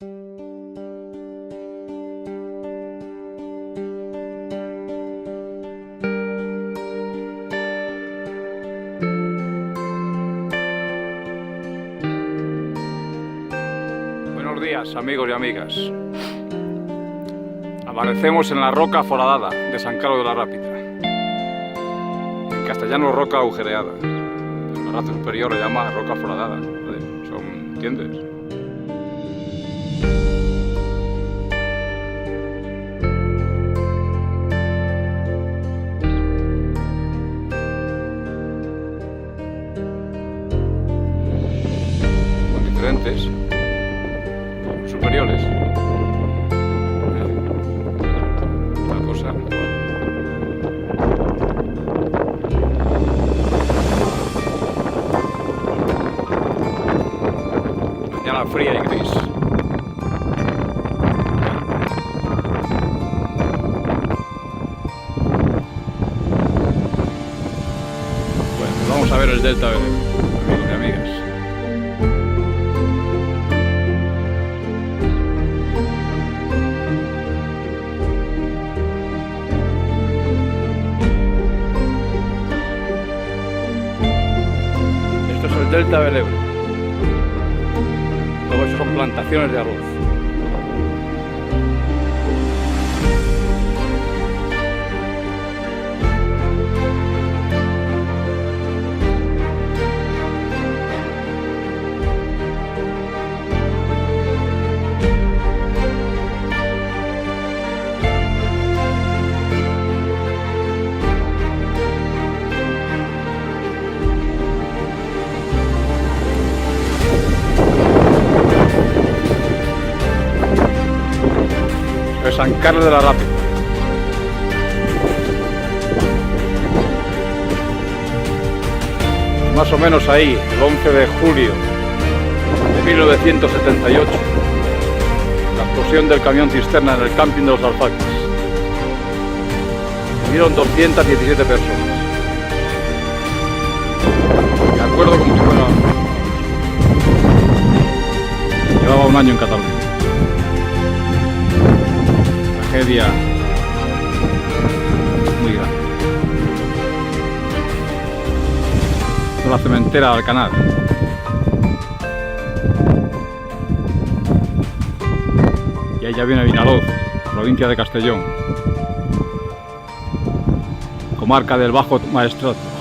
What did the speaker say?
Buenos días, amigos y amigas. Amanecemos en la roca foradada de San Carlos de la Rápida. En castellano, roca agujereada. La raza superior le llama roca foradada. ¿Entiendes? Son diferentes. Superiores. Una cosa. Mañana fría y gris. Bueno, pues vamos a ver el delta del Ebro, amigos y amigas. Esto es el delta del Ebro. Todo eso son plantaciones de arroz. De San Carlos de la Rápida. Más o menos ahí, el 11 de julio de 1978, la explosión del camión cisterna en el camping de los Alfaques. Murieron 217 personas. Me acuerdo como si fuera... Llevaba un año en Cataluña. Tragedia muy grande. La cementera de Alcanar. Y ahí ya viene Vinalós, provincia de Castellón, comarca del Bajo Maestrazgo.